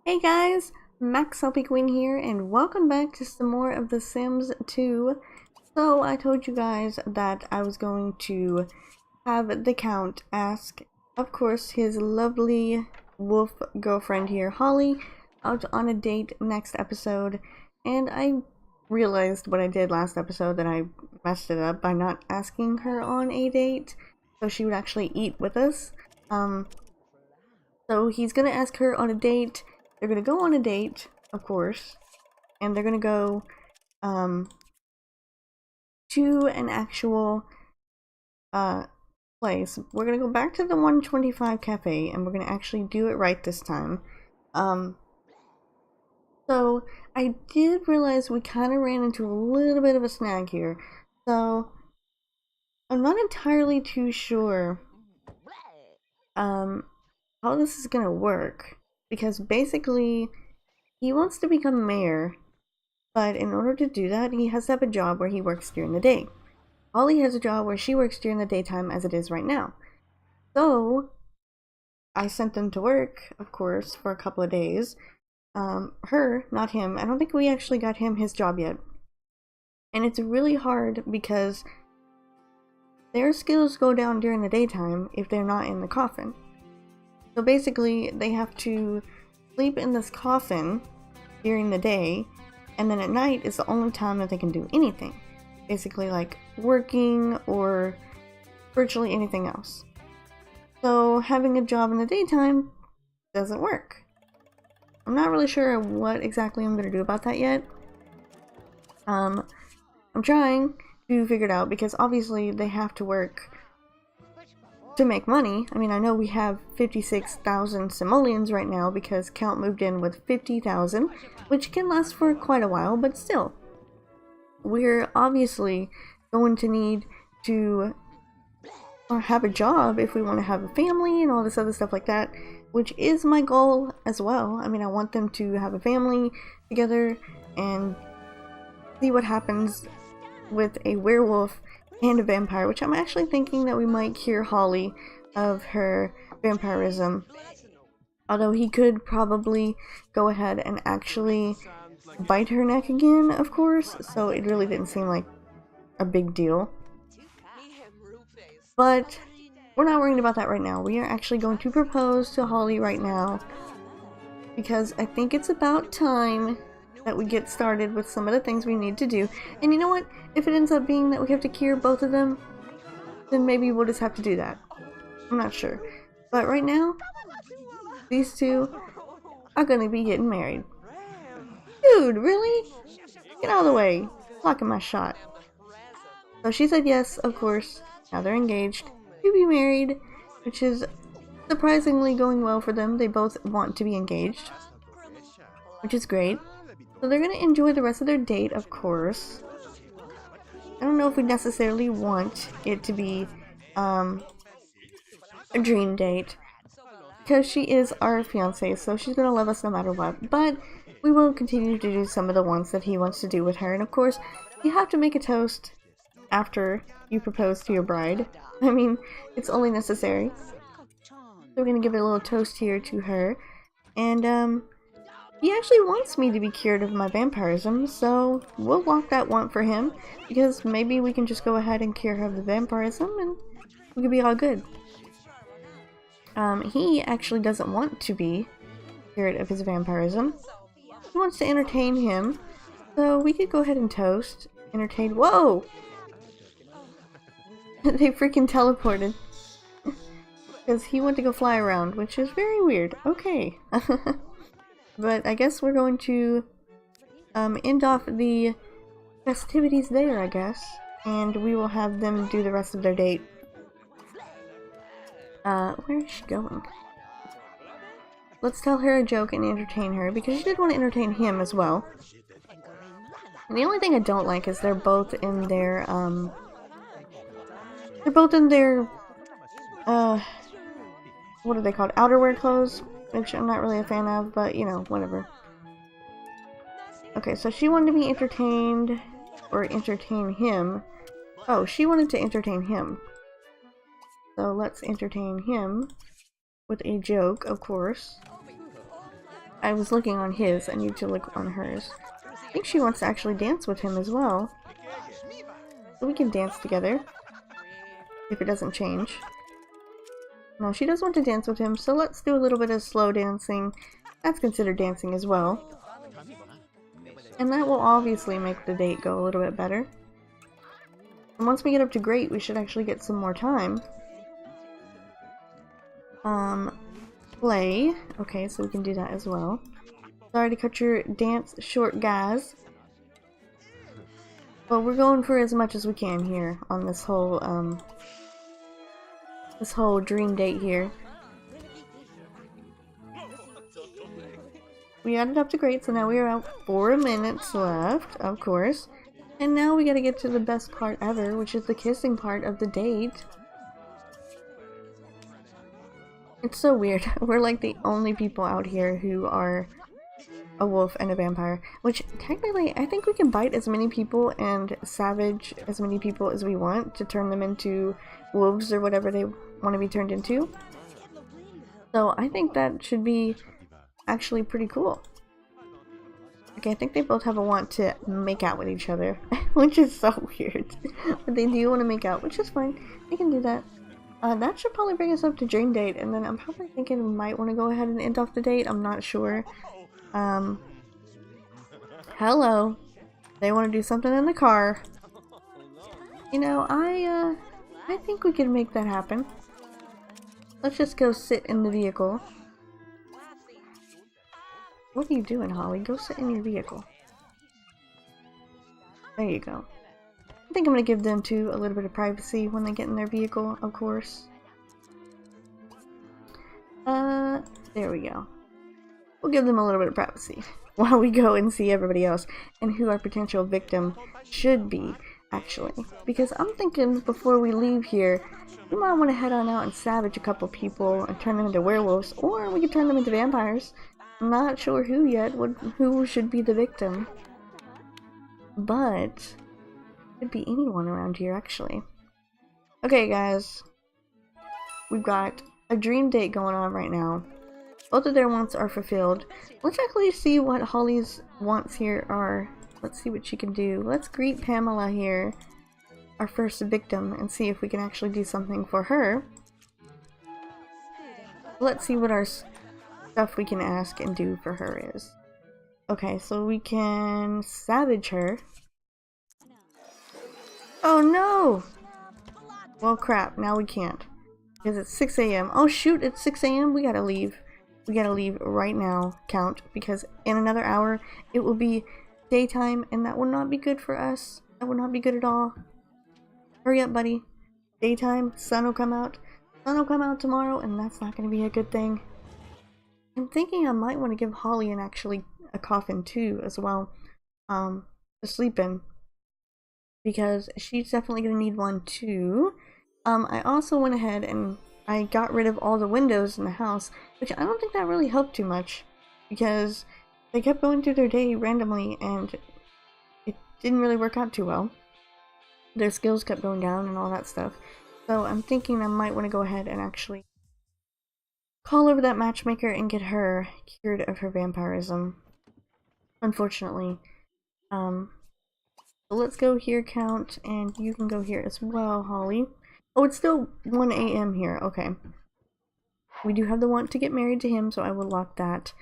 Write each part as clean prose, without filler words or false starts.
Hey guys, MaxLPQueen here, and welcome back to some more of The Sims 2. So I told you guys that I was going to have the Count ask, of course, his lovely wolf girlfriend here, Holly, out on a date next episode, and I realized what I did last episode, that I messed it up by not asking her on a date, so she would actually eat with us. So he's gonna ask her on a date. They're gonna go on a date, of course, and they're gonna go to an actual place. We're gonna go back to the 125 cafe, and we're gonna actually do it right this time. So I did realize we kind of ran into a little bit of a snag here. So I'm not entirely too sure how this is gonna work, because basically he wants to become mayor, but in order to do that he has to have a job where he works during the day. Holly has a job where she works during the daytime, as it is right now. So I sent them to work, of course, for a couple of days. Her, not him. I don't think we actually got him his job yet. And it's really hard because their skills go down during the daytime if they're not in the coffin. So basically, they have to sleep in this coffin during the day, and then at night is the only time that they can do anything. Basically, like working or virtually anything else. So having a job in the daytime doesn't work. I'm not really sure what exactly I'm going to do about that yet. I'm trying to figure it out, because obviously they have to work to make money. I mean, I know we have 56,000 simoleons right now because Count moved in with 50,000, which can last for quite a while, but still. We're obviously going to need to have a job if we want to have a family and all this other stuff like that, which is my goal as well. I mean, I want them to have a family together and see what happens with a werewolf and a vampire, which I'm actually thinking that we might cure Holly of her vampirism. Although he could probably go ahead and actually bite her neck again, of course, so it really didn't seem like a big deal. But we're not worrying about that right now. We are actually going to propose to Holly right now, because I think it's about time that we get started with some of the things we need to do. And you know what? If it ends up being that we have to cure both of them, then maybe we'll just have to do that. I'm not sure. But right now, these two are gonna be getting married. Dude, really? Get out of the way. Blocking my shot. So she said yes, of course. Now they're engaged to be married, which is surprisingly going well for them. They both want to be engaged, which is great. So they're gonna enjoy the rest of their date, of course. I don't know if we necessarily want it to be a dream date, because she is our fiancée, so she's gonna love us no matter what. But we will continue to do some of the ones that he wants to do with her. And of course, you have to make a toast after you propose to your bride. I mean, it's only necessary. So we're gonna give it a little toast here to her. And he actually wants me to be cured of my vampirism, so we'll lock that one for him, because maybe we can just go ahead and cure her of the vampirism and we could be all good. He actually doesn't want to be cured of his vampirism. He wants to entertain him, so we could go ahead and toast. Entertain. Whoa! They freaking teleported. Because he went to go fly around, which is very weird. Okay. But I guess we're going to end off the festivities there, I guess. And we will have them do the rest of their date. Where is she going? Let's tell her a joke and entertain her, because she did want to entertain him as well. And the only thing I don't like is they're both in their, what are they called? Outerwear clothes? Which I'm not really a fan of, but, you know, whatever. Okay, so she wanted to be entertained, or entertain him. Oh, she wanted to entertain him. So let's entertain him with a joke, of course. I was looking on his, I need to look on hers. I think she wants to actually dance with him as well. So we can dance together. If it doesn't change. No, she does want to dance with him, so let's do a little bit of slow dancing. That's considered dancing as well. And that will obviously make the date go a little bit better. And once we get up to great, we should actually get some more time. Play. Okay, so we can do that as well. Sorry to cut your dance short, guys. But we're going for as much as we can here on this whole dream date here. We added up to great, so now we are at 4 minutes left, of course. And now we gotta get to the best part ever, which is the kissing part of the date. It's so weird. We're like the only people out here who are a wolf and a vampire. Which, technically, I think we can bite as many people and savage as many people as we want to turn them into wolves or whatever they want to be turned into. So I think that should be actually pretty cool. Okay, I think they both have a want to make out with each other, which is so weird. But they do want to make out, which is fine. They can do that. That should probably bring us up to dream date, and then I'm probably thinking we might want to go ahead and end off the date. I'm not sure. Hello. They want to do something in the car. You know, I think we can make that happen. Let's just go sit in the vehicle. What are you doing, Holly? Go sit in your vehicle. There you go. I think I'm gonna give them two a little bit of privacy when they get in their vehicle, of course. There we go. We'll give them a little bit of privacy while we go and see everybody else and who our potential victim should be, actually. Because I'm thinking before we leave here, we might want to head on out and savage a couple people and turn them into werewolves, or we could turn them into vampires. I'm not sure who yet, who should be the victim. But it could be anyone around here, actually. Okay, guys. We've got a dream date going on right now. Both of their wants are fulfilled. Let's actually see what Holly's wants here are. Let's see what she can do. Let's greet Pamela here, our first victim, and see if we can actually do something for her. Let's see what our stuff we can ask and do for her is. Okay, so we can savage her. Oh no! Well crap, now we can't. Because it's 6 AM. Oh shoot, it's 6 AM? We gotta leave. We gotta leave right now, Count, because in another hour it will be daytime and that will not be good for us. That will not be good at all. Hurry up, buddy. Daytime, sun will come out. Sun will come out tomorrow and that's not gonna be a good thing. I'm thinking I might want to give Holly a coffin too as well, to sleep in, because she's definitely gonna need one too. I also went ahead and I got rid of all the windows in the house, which I don't think that really helped too much, because they kept going through their day randomly and it didn't really work out too well. Their skills kept going down and all that stuff. So I'm thinking I might want to go ahead and actually call over that matchmaker and get her cured of her vampirism. Unfortunately. So let's go here, Count, and you can go here as well, Holly. Oh, it's still 1 AM here. Okay. We do have the want to get married to him, so I will lock that.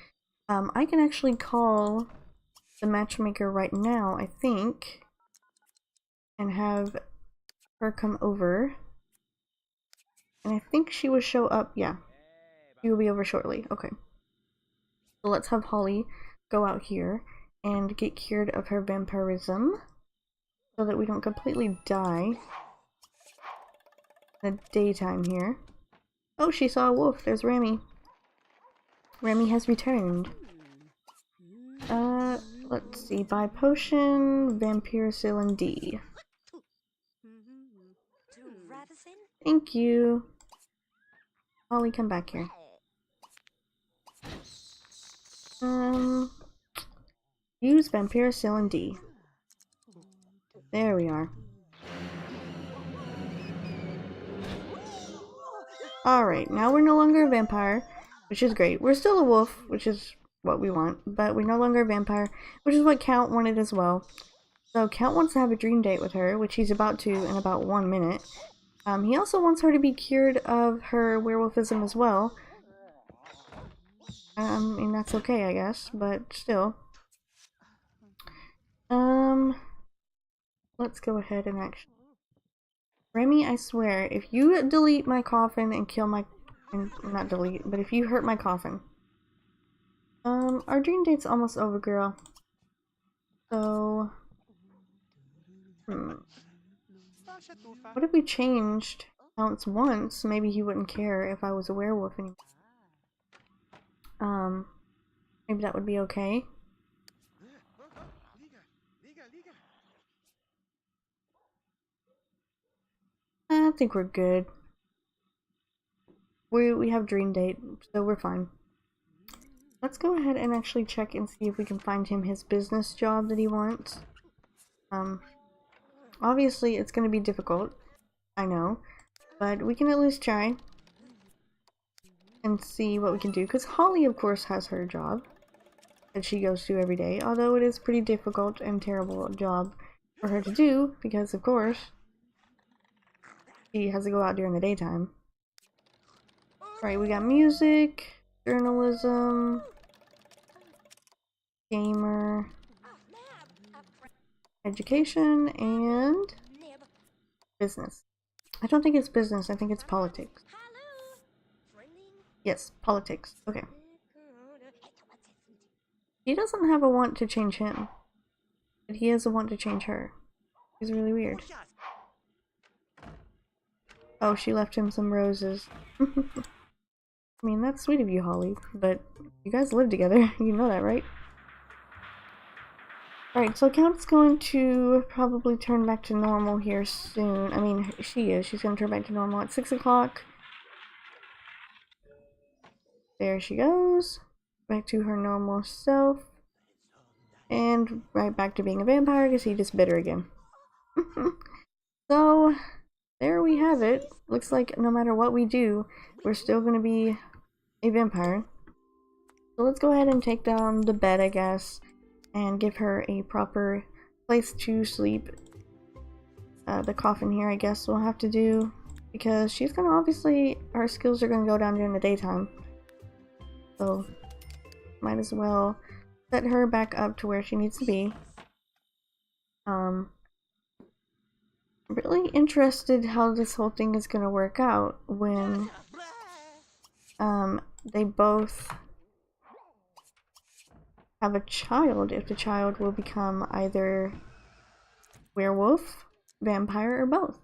I can actually call the matchmaker right now, I think, and have her come over. And I think she will show up. Yeah. She will be over shortly. Okay. So let's have Holly go out here and get cured of her vampirism so that we don't completely die in the daytime here. Oh, she saw a wolf. There's Remy. Remy has returned. Let's see. Buy potion, vampiricillin D. Thank you. Holly, come back here. Use vampiricillin D. There we are. Alright, now we're no longer a vampire, which is great. We're still a wolf, which is what we want, but we're no longer a vampire, which is what Count wanted as well. So Count wants to have a dream date with her, which he's about to in about 1 minute. He also wants her to be cured of her werewolfism as well. And that's okay, I guess, but still. Let's go ahead and actually... Remy, I swear, if you delete my coffin and kill my... not delete, but if you hurt my coffin. Our dream date's almost over, girl. So... What if we changed counts once? Maybe he wouldn't care if I was a werewolf anymore. Maybe that would be okay. I think we're good. We have dream date, so we're fine. Let's go ahead and actually check and see if we can find him his business job that he wants. Obviously it's going to be difficult, I know, but we can at least try and see what we can do, because Holly of course has her job that she goes to every day, although it is pretty difficult and terrible job for her to do, because of course she has to go out during the daytime. Alright, we got music, journalism, gamer, education, and business. I don't think it's business, I think it's politics. Yes, politics. Okay. He doesn't have a want to change him, but he has a want to change her. He's really weird. Oh, she left him some roses. I mean, that's sweet of you, Holly, but you guys live together. You know that, right? Alright, so Count's going to probably turn back to normal here soon. I mean, she is. She's going to turn back to normal at 6 o'clock. There she goes. Back to her normal self. And right back to being a vampire because he just bit her again. So, there we have it. Looks like no matter what we do, we're still going to be a vampire. So let's go ahead and take down the bed, I guess, and give her a proper place to sleep. The coffin here, I guess, we'll have to do, because she's gonna obviously, her skills are gonna go down during the daytime. So, might as well set her back up to where she needs to be. Really interested how this whole thing is gonna work out when they both have a child, if the child will become either werewolf, vampire, or both.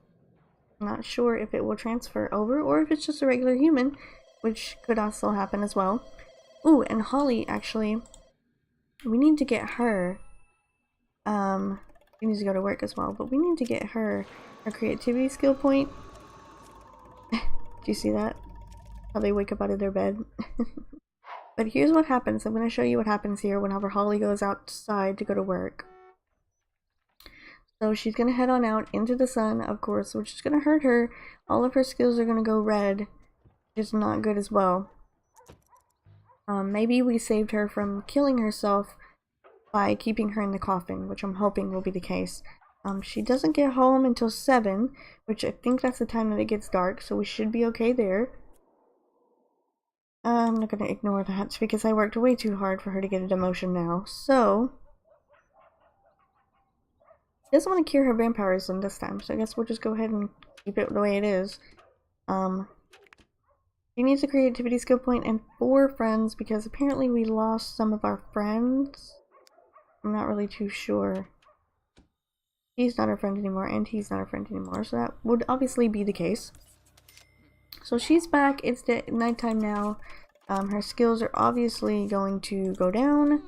I'm not sure if it will transfer over or if it's just a regular human, which could also happen as well. Ooh, and Holly, actually, we need to get her, she needs to go to work as well, but we need to get her a creativity skill point. Do you see that? How they wake up out of their bed? But here's what happens. I'm going to show you what happens here whenever Holly goes outside to go to work. So she's going to head on out into the sun, of course, which is going to hurt her. All of her skills are going to go red, which is not good as well. Maybe we saved her from killing herself by keeping her in the coffin, which I'm hoping will be the case. She doesn't get home until 7, which I think that's the time that it gets dark, so we should be okay there. I'm not going to ignore that because I worked way too hard for her to get a demotion now. So, she doesn't want to cure her vampirism this time, so I guess we'll just go ahead and keep it the way it is. She needs a creativity skill point and 4 friends because apparently we lost some of our friends. I'm not really too sure. He's not our friend anymore and he's not our friend anymore, so that would obviously be the case. So she's back, it's nighttime now. Her skills are obviously going to go down.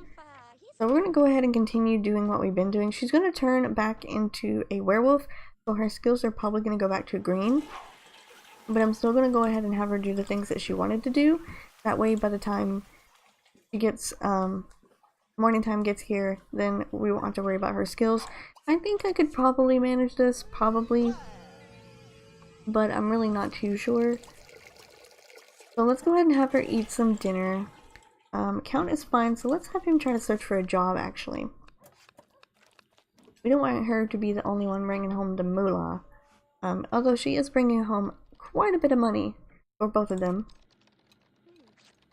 So we're going to go ahead and continue doing what we've been doing. She's going to turn back into a werewolf, so her skills are probably going to go back to green. But I'm still going to go ahead and have her do the things that she wanted to do. That way by the time she gets, morning time gets here, then we won't have to worry about her skills. I think I could probably manage this, probably. But I'm really not too sure. So let's go ahead and have her eat some dinner. Count is fine, so let's have him try to search for a job, actually. We don't want her to be the only one bringing home the moolah. Although she is bringing home quite a bit of money for both of them.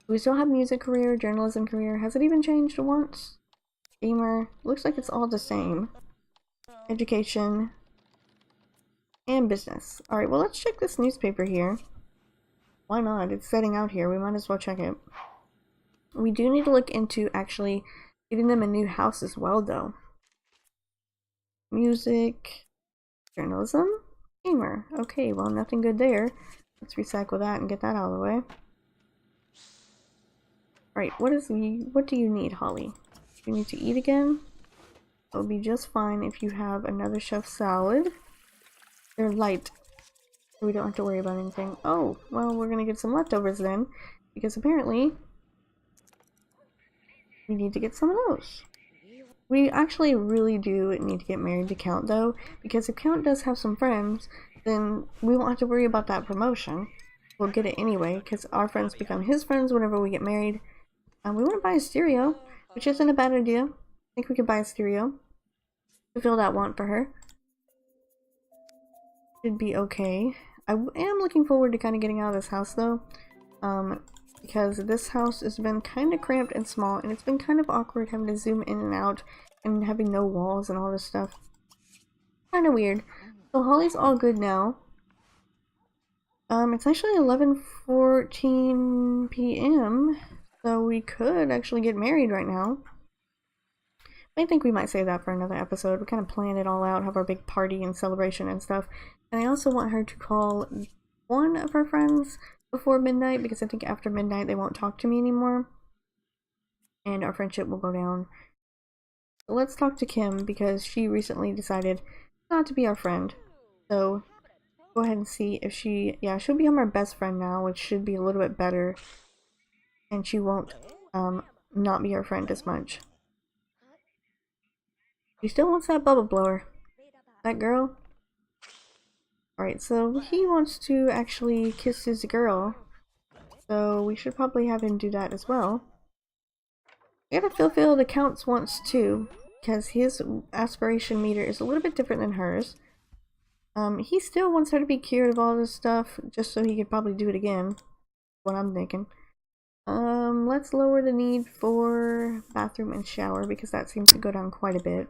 We still have music career, journalism career. Has it even changed once? Gamer. Looks like it's all the same. Education. And business. Alright, well let's check this newspaper here. Why not? It's setting out here. We might as well check it. We do need to look into actually getting them a new house as well, though. Music. Journalism. Gamer. Okay, well nothing good there. Let's recycle that and get that out of the way. Alright, what do you need, Holly? You need to eat again? It'll be just fine if you have another chef salad. They're light, so we don't have to worry about anything. Oh, well, we're gonna get some leftovers then, because apparently we need to get some of those. We actually really do need to get married to Count, though, because if Count does have some friends, then we won't have to worry about that promotion. We'll get it anyway, because our friends become his friends whenever we get married. We want to buy a stereo, which isn't a bad idea. I think we could buy a stereo to fill that want for her. Should be okay. I am looking forward to kind of getting out of this house, though, because this house has been kind of cramped and small, and it's been kind of awkward having to zoom in and out and having no walls and all this stuff. Kind of weird. So Holly's all good now. It's actually 11:14 p.m. So we could actually get married right now. I think we might save that for another episode. We kind of plan it all out, have our big party and celebration and stuff. And I also want her to call one of her friends before midnight, because I think after midnight they won't talk to me anymore. And our friendship will go down. So let's talk to Kim, because she recently decided not to be our friend. So go ahead and see if she'll become our best friend now, which should be a little bit better. And she won't not be our friend as much. She still wants that bubble blower. That girl. Alright, so he wants to actually kiss his girl. So we should probably have him do that as well. We gotta fulfill the Count's wants too, because his aspiration meter is a little bit different than hers. He still wants her to be cured of all this stuff, just so he could probably do it again. What I'm thinking. Let's lower the need for bathroom and shower, because that seems to go down quite a bit.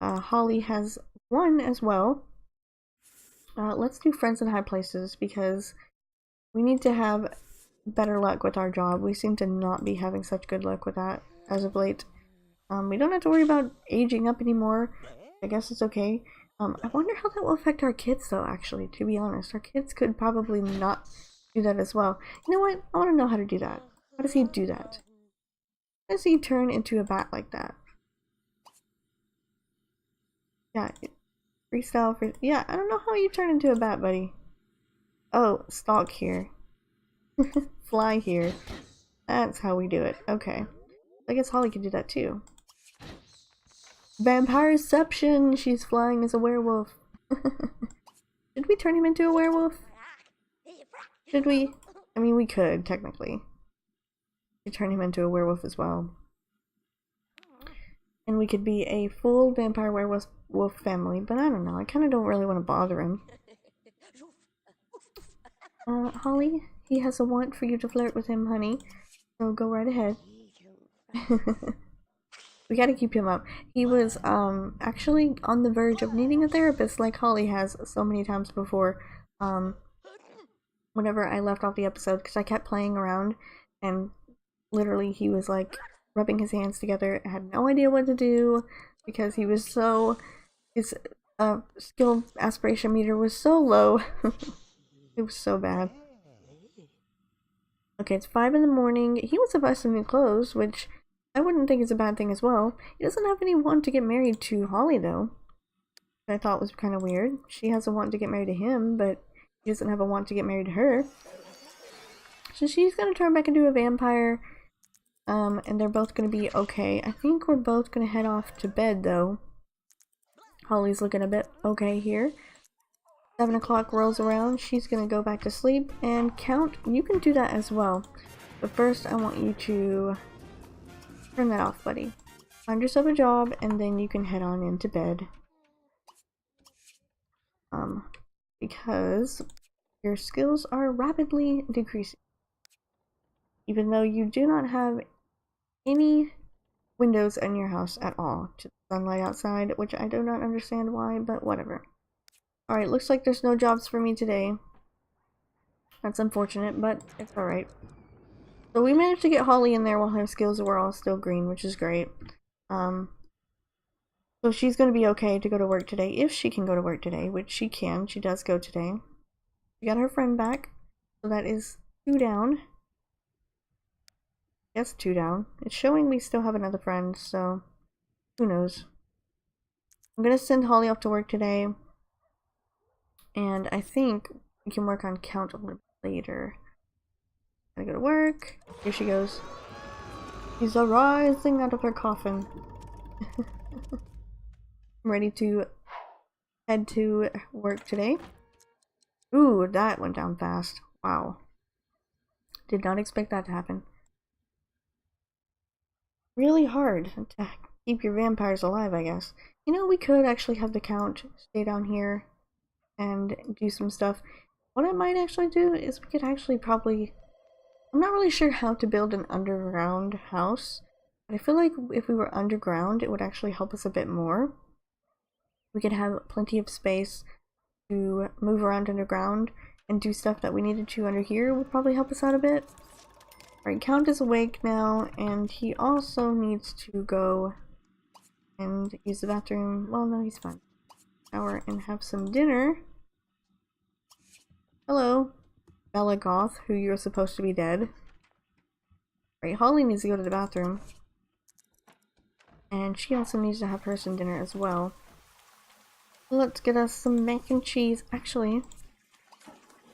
Holly has one as well. Let's do friends in high places, because we need to have better luck with our job. We seem to not be having such good luck with that as of late. We don't have to worry about aging up anymore. I guess it's okay. I wonder how that will affect our kids, though, actually, to be honest. Our kids could probably not do that as well. You know what? I want to know how to do that. How does he do that? How does he turn into a bat like that? Yeah, freestyle. Yeah, I don't know how you turn into a bat, buddy. Oh, stalk here. Fly here. That's how we do it. Okay. I guess Holly can do that too. Vampireception! She's flying as a werewolf. Should we turn him into a werewolf? Should we? I mean, we could, technically. We could turn him into a werewolf as well. And we could be a full vampire werewolf family, but I don't know. I kind of don't really want to bother him. Holly, he has a want for you to flirt with him, honey. So go right ahead. We gotta keep him up. He was, actually on the verge of needing a therapist like Holly has so many times before. Whenever I left off the episode, because I kept playing around, and literally he was like rubbing his hands together. I had no idea what to do, because he was so, his skill aspiration meter was so low. It was so bad. Okay, it's 5 in the morning. He wants to buy some new clothes, which I wouldn't think is a bad thing as well. He doesn't have any want to get married to Holly, though. I thought was kind of weird. She has a want to get married to him, but he doesn't have a want to get married to her. So she's gonna turn back into a vampire, and they're both gonna be okay. I think we're both gonna head off to bed, though. Holly's looking a bit okay here. 7 o'clock rolls around, she's gonna go back to sleep, and Count, you can do that as well. But first, I want you to turn that off, buddy. Find yourself a job, and then you can head on into bed. Because your skills are rapidly decreasing. Even though you do not have any windows in your house at all to the sunlight outside, which I do not understand why, but whatever. Alright, looks like there's no jobs for me today. That's unfortunate, but it's alright. So we managed to get Holly in there while her skills were all still green, which is great. So she's going to be okay to go to work today, if she can go to work today, which she can. She does go today. We got her friend back, so that is 2 down. Yes, 2 down. It's showing we still have another friend, so who knows. I'm going to send Holly off to work today, and I think we can work on Count a little bit later. Gotta go to work. Here she goes. She's arising out of her coffin. I'm ready to head to work today. Ooh, that went down fast. Wow. Did not expect that to happen. Really hard to keep your vampires alive, I guess. You know, we could actually have the Count stay down here and do some stuff. What I might actually do is we could actually probably... I'm not really sure how to build an underground house, but I feel like if we were underground, it would actually help us a bit more. We could have plenty of space to move around underground and do stuff that we needed to under here would probably help us out a bit. Alright, Count is awake now, and he also needs to go and use the bathroom. Well, no, he's fine. Shower and have some dinner. Hello, Bella Goth, who you're supposed to be dead. Right, Holly needs to go to the bathroom. And she also needs to have her some dinner as well. Let's get us some mac and cheese. Actually,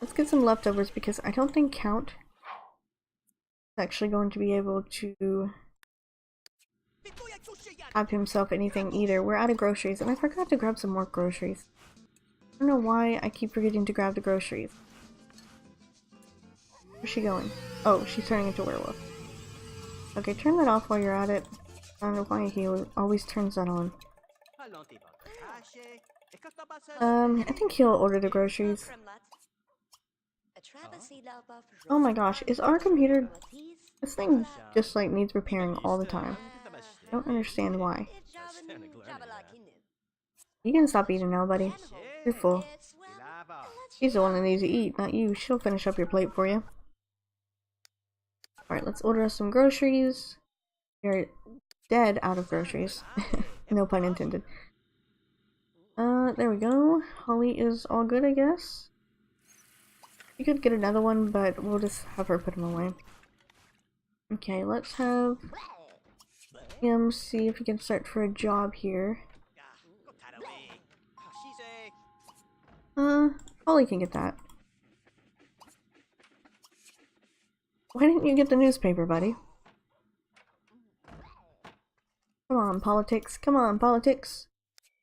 let's get some leftovers because I don't think Count is actually going to be able to have himself anything either. We're out of groceries, and I forgot to grab some more groceries. I don't know why I keep forgetting to grab the groceries. Where's she going? Oh, she's turning into a werewolf. Okay, turn that off while you're at it. I don't know why he always turns that on. I think he'll order the groceries. Oh my gosh, is our computer... This thing just like needs repairing all the time. I don't understand why. You can stop eating now, buddy. You're full. She's the one that needs to eat, not you. She'll finish up your plate for you. Alright, let's order us some groceries. You're dead out of groceries. No pun intended. There we go. Holly is all good, I guess. We could get another one, but we'll just have her put him away. Okay, let's have him see if he can search for a job here. Holly can get that. Why didn't you get the newspaper, buddy? Come on, politics. Come on, politics.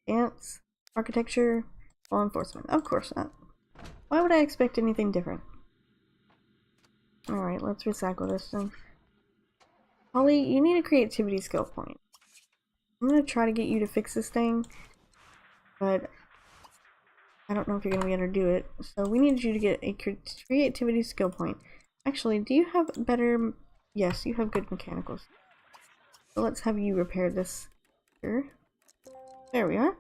Dance. Architecture. Law enforcement. Of course not. Why would I expect anything different? Alright, let's recycle this thing. Holly, you need a creativity skill point. I'm gonna try to get you to fix this thing, but I don't know if you're gonna be able to do it. So we need you to get a creativity skill point. Actually, do you have better... Yes, you have good mechanicals. So let's have you repair this here. There we are.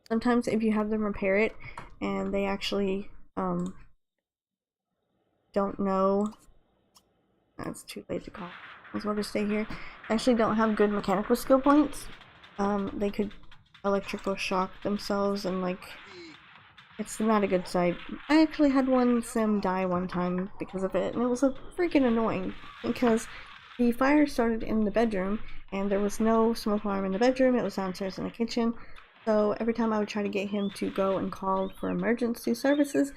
Sometimes if you have them repair it and they actually don't know... That's too late to call. Might as well just stay here. Actually don't have good mechanical skill points. They could electrical shock themselves and like... It's not a good sight. I actually had one sim die one time because of it, and it was a freaking annoying because the fire started in the bedroom and there was no smoke alarm in the bedroom. It was downstairs in the kitchen. So every time I would try to get him to go and call for emergency services,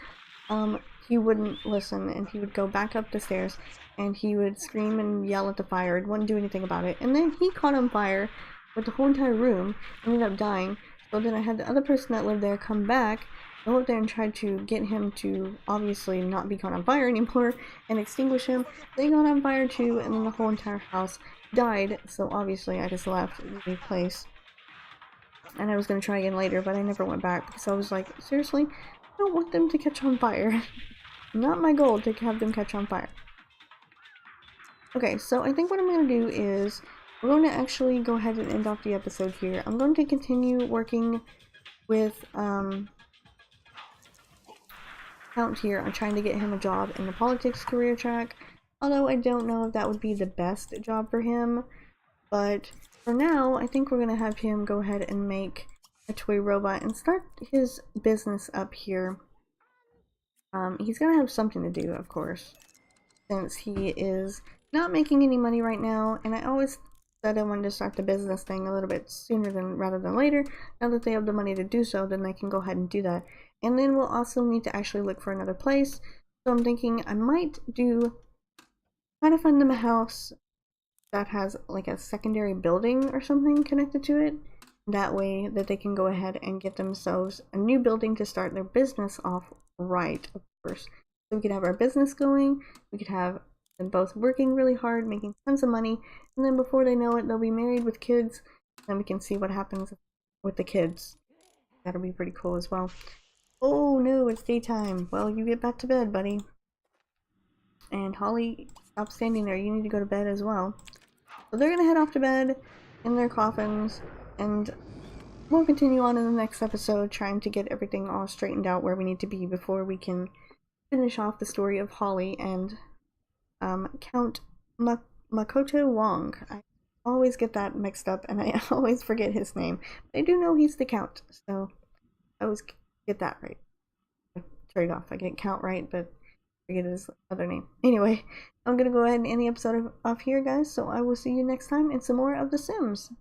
he wouldn't listen, and he would go back up the stairs and he would scream and yell at the fire and wouldn't do anything about it. And then he caught on fire with the whole entire room, ended up dying. So then I had the other person that lived there come back go up there and try to get him to obviously not be caught on fire anymore and extinguish him. They got on fire too, and then the whole entire house died. So obviously I just left the place. And I was going to try again later, but I never went back because I was like, seriously, I don't want them to catch on fire. Not my goal to have them catch on fire. Okay, so I think what I'm going to do is we're going to actually go ahead and end off the episode here. I'm going to continue working with Count here on trying to get him a job in the politics career track. Although I don't know if that would be the best job for him. But for now, I think we're going to have him go ahead and make a toy robot and start his business up here. He's going to have something to do, of course, since he is not making any money right now. And I always said I wanted to start the business thing a little bit sooner rather than later. Now that they have the money to do so, then they can go ahead and do that. And then we'll also need to actually look for another place. So I'm thinking I might try to find them a house that has like a secondary building or something connected to it. That way that they can go ahead and get themselves a new building to start their business off right, of course. So we could have our business going, we could have them both working really hard, making tons of money, and then before they know it, they'll be married with kids, and we can see what happens with the kids. That'll be pretty cool as well. Oh no, it's daytime. Well, you get back to bed, buddy. And Holly, stop standing there. You need to go to bed as well. So they're gonna head off to bed in their coffins, and we'll continue on in the next episode trying to get everything all straightened out where we need to be before we can finish off the story of Holly and Count Makoto Wong. I always get that mixed up and I always forget his name. But I do know he's the Count, so I always get that right. Trade off. I get Count right, but I forget his other name. Anyway, I'm gonna go ahead and end the episode off here, guys, so I will see you next time in some more of The Sims.